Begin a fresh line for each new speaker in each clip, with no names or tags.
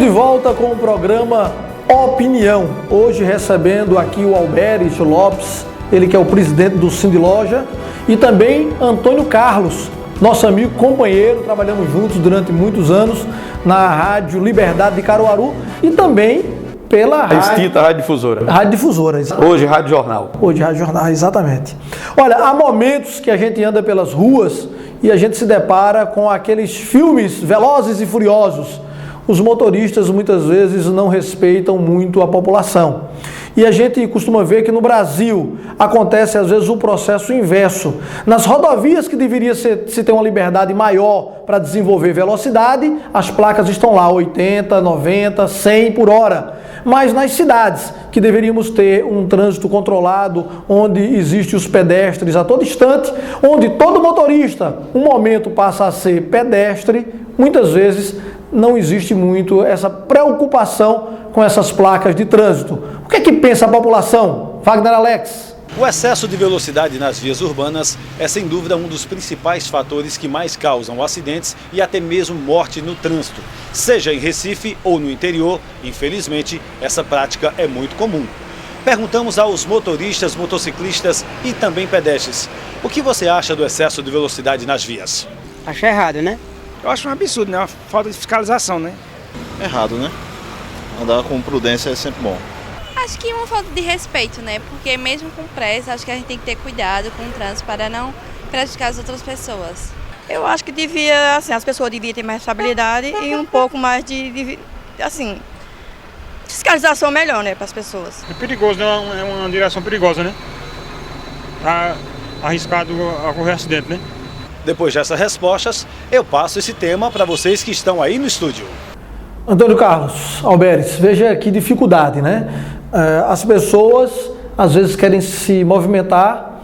de volta com o programa Opinião. Hoje recebendo aqui o Alberis Lopes, ele que é o presidente do Sindiloja, e também Antônio Carlos, nosso amigo, companheiro, trabalhamos juntos durante muitos anos na Rádio Liberdade de Caruaru e também pela
extinta Rádio Difusora.
Rádio Difusora.
Hoje Rádio Jornal.
Hoje Rádio Jornal, exatamente. Olha, há momentos que a gente anda pelas ruas e a gente se depara com aqueles filmes Velozes e Furiosos. Os motoristas muitas vezes não respeitam muito a população. E a gente costuma ver que no Brasil acontece às vezes o processo inverso. Nas rodovias que deveria se ter uma liberdade maior para desenvolver velocidade, as placas estão lá 80, 90, 100 por hora. Mas nas cidades que deveríamos ter um trânsito controlado, onde existem os pedestres a todo instante, onde todo motorista um momento passa a ser pedestre, muitas vezes não existe muito essa preocupação com essas placas de trânsito. O que é que pensa a população? Wagner Alex.
O excesso de velocidade nas vias urbanas é sem dúvida um dos principais fatores que mais causam acidentes e até mesmo morte no trânsito. Seja em Recife ou no interior, infelizmente, essa prática é muito comum. Perguntamos aos motoristas, motociclistas e também pedestres: o que você acha do excesso de velocidade nas vias?
Acho errado, né?
Eu acho um absurdo, né? Uma falta de fiscalização, né?
Errado, né? Andar com prudência é sempre bom.
Acho que uma falta de respeito, né? Porque mesmo com pressa, acho que a gente tem que ter cuidado com o trânsito para não prejudicar as outras pessoas.
Eu acho que devia, assim, as pessoas deviam ter mais responsabilidade e um pouco mais de assim, fiscalização melhor, né, para as pessoas.
É perigoso, né? É uma direção perigosa, né? Tá arriscado ocorrer acidente, né?
Depois dessas respostas, eu passo esse tema para vocês que estão aí no estúdio.
Antônio Carlos, Alberis, veja que dificuldade, né? As pessoas às vezes querem se movimentar,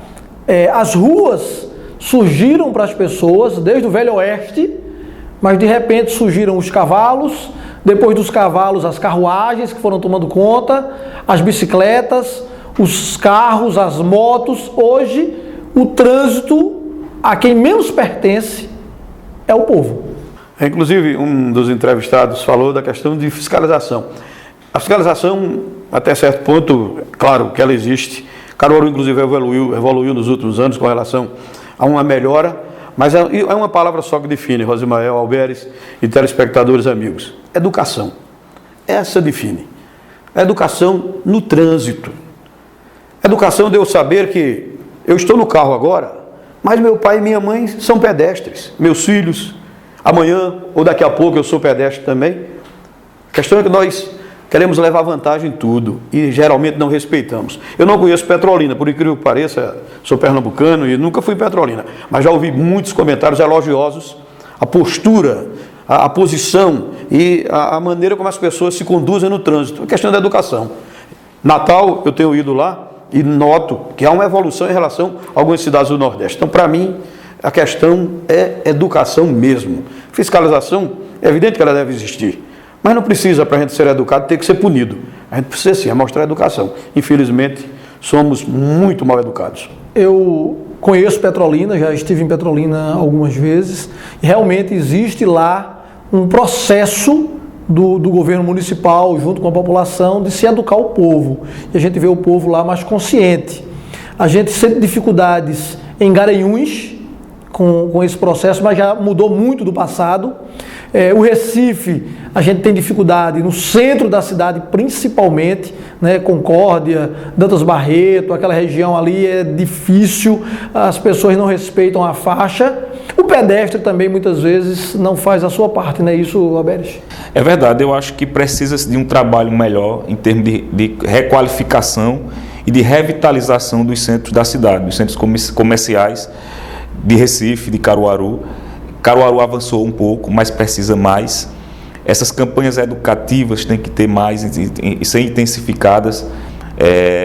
as ruas surgiram para as pessoas desde o Velho Oeste, mas de repente surgiram os cavalos, depois dos cavalos as carruagens que foram tomando conta, as bicicletas, os carros, as motos. Hoje o trânsito, a quem menos pertence, é o povo.
Inclusive, um dos entrevistados falou da questão de fiscalização. A fiscalização, até certo ponto, claro que ela existe. Caruaru, inclusive, evoluiu nos últimos anos com relação a uma melhora, mas é uma palavra só que define, Rosimael, Alberis e telespectadores amigos: educação. Essa define. A educação no trânsito. Educação de eu saber que eu estou no carro agora, mas meu pai e minha mãe são pedestres, meus filhos, amanhã ou daqui a pouco eu sou pedestre também. A questão é que nós queremos levar vantagem em tudo e geralmente não respeitamos. Eu não conheço Petrolina, por incrível que pareça, sou pernambucano e nunca fui em Petrolina, mas já ouvi muitos comentários elogiosos, a postura, a posição e a maneira como as pessoas se conduzem no trânsito. A questão da educação. Natal, eu tenho ido lá e noto que há uma evolução em relação a algumas cidades do Nordeste. Então, para mim, a questão é educação mesmo. Fiscalização, é evidente que ela deve existir, mas não precisa, para a gente ser educado, ter que ser punido. A gente precisa sim mostrar educação. Infelizmente, somos muito mal educados.
Eu conheço Petrolina, já estive em Petrolina algumas vezes, e realmente existe lá um processo do governo municipal, junto com a população, de se educar o povo. E a gente vê o povo lá mais consciente. A gente sente dificuldades em Garanhuns com esse processo, mas já mudou muito do passado. O Recife, a gente tem dificuldade no centro da cidade, principalmente, né? Concórdia, Dantas Barreto, aquela região ali é difícil, as pessoas não respeitam a faixa. O pedestre também muitas vezes não faz a sua parte, não é isso, Alberis?
É verdade, eu acho que precisa de um trabalho melhor em termos de requalificação e de revitalização dos centros da cidade, dos centros comerciais de Recife, de Caruaru. Caruaru avançou um pouco, mas precisa mais. Essas campanhas educativas têm que ter mais e ser intensificadas,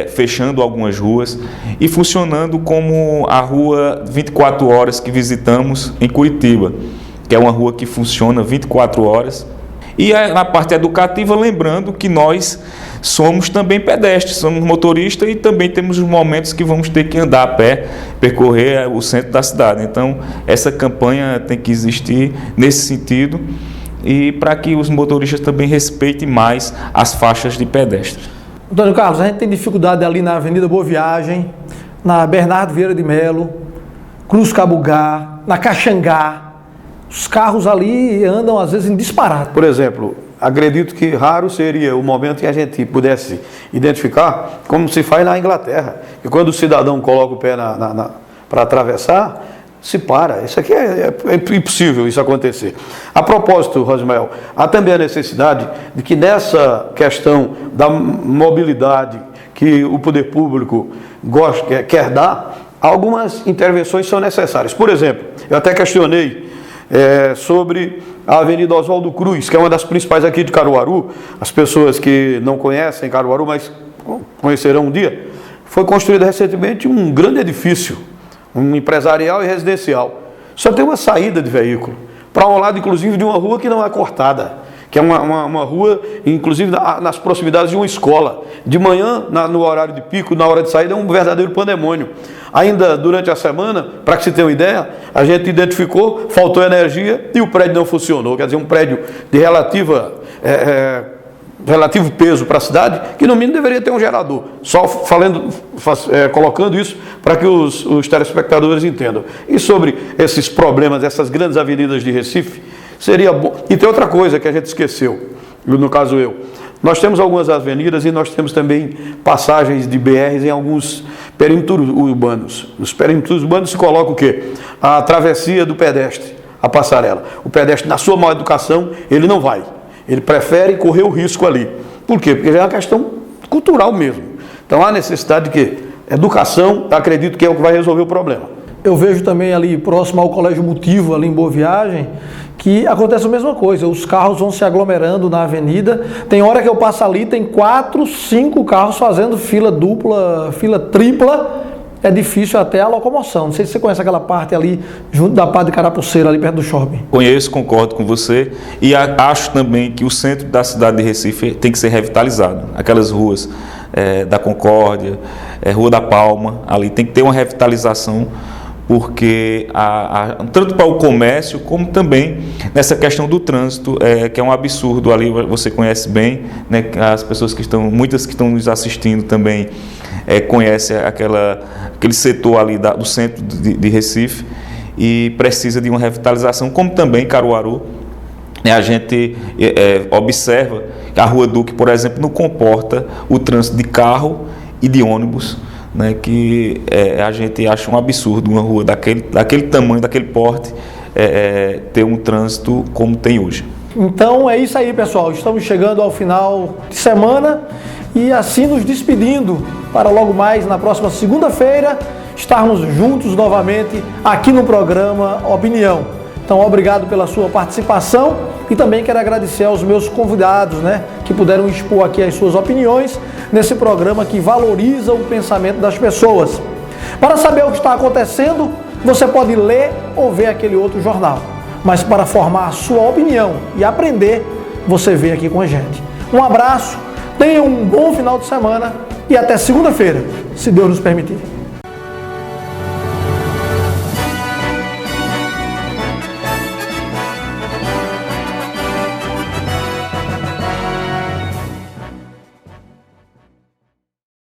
fechando algumas ruas e funcionando como a rua 24 horas que visitamos em Curitiba, que é uma rua que funciona 24 horas. E na parte educativa, lembrando que nós somos também pedestres, somos motoristas e também temos os momentos que vamos ter que andar a pé, percorrer o centro da cidade. Então, essa campanha tem que existir nesse sentido, e para que os motoristas também respeitem mais as faixas de pedestre.
Antônio Carlos, a gente tem dificuldade ali na Avenida Boa Viagem, na Bernardo Vieira de Melo, Cruz Cabugá, na Caxangá. Os carros ali andam às vezes em disparado.
Por exemplo, acredito que raro seria o momento que a gente pudesse identificar como se faz na Inglaterra. E quando o cidadão coloca o pé para atravessar, se para. Isso aqui é impossível isso acontecer. A propósito, Rosmel, há também a necessidade de que nessa questão da mobilidade que o poder público quer dar, algumas intervenções são necessárias. Por exemplo, eu até questionei sobre a Avenida Oswaldo Cruz, que é uma das principais aqui de Caruaru. As pessoas que não conhecem Caruaru, mas conhecerão um dia, foi construído recentemente um grande edifício, um empresarial e residencial. Só tem uma saída de veículo, para um lado, inclusive, de uma rua que não é cortada, que é uma rua, inclusive, nas proximidades de uma escola. De manhã, no horário de pico, na hora de saída, é um verdadeiro pandemônio. Ainda durante a semana, para que se tenha uma ideia, a gente identificou, faltou energia e o prédio não funcionou. Quer dizer, um prédio de relativo peso para a cidade, que no mínimo deveria ter um gerador. Só colocando isso para que os telespectadores entendam. E sobre esses problemas, essas grandes avenidas de Recife, seria bom. E tem outra coisa que a gente esqueceu, no caso eu. Nós temos algumas avenidas e nós temos também passagens de BRs em alguns perímetros urbanos. Nos perímetros urbanos se coloca o quê? A travessia do pedestre, a passarela. O pedestre, na sua má educação, ele não vai. Ele prefere correr o risco ali. Por quê? Porque é uma questão cultural mesmo. Então há necessidade de quê? Educação, acredito que é o que vai resolver o problema.
Eu vejo também ali próximo ao Colégio Motivo, ali em Boa Viagem, que acontece a mesma coisa. Os carros vão se aglomerando na avenida. Tem hora que eu passo ali, tem 4, 5 carros fazendo fila dupla, fila tripla. É difícil até a locomoção. Não sei se você conhece aquela parte ali, junto da Padre Carapuceira, ali perto do shopping.
Conheço, concordo com você. E acho também que o centro da cidade de Recife tem que ser revitalizado. Aquelas ruas da Concórdia, Rua da Palma, ali tem que ter uma revitalização, porque tanto para o comércio, como também nessa questão do trânsito, que é um absurdo ali, você conhece bem, né, as pessoas muitas que estão nos assistindo também conhecem aquele setor ali do centro de Recife, e precisa de uma revitalização, como também Caruaru. A gente observa que a Rua Duque, por exemplo, não comporta o trânsito de carro e de ônibus, né, que a gente acha um absurdo uma rua daquele tamanho, daquele porte, ter um trânsito como tem hoje.
Então é isso aí, pessoal. Estamos chegando ao final de semana e assim nos despedindo para logo mais na próxima segunda-feira estarmos juntos novamente aqui no programa Opinião. Então, obrigado pela sua participação e também quero agradecer aos meus convidados, né, que puderam expor aqui as suas opiniões nesse programa que valoriza o pensamento das pessoas. Para saber o que está acontecendo, você pode ler ou ver aquele outro jornal. Mas para formar a sua opinião e aprender, você vem aqui com a gente. Um abraço, tenha um bom final de semana e até segunda-feira, se Deus nos permitir.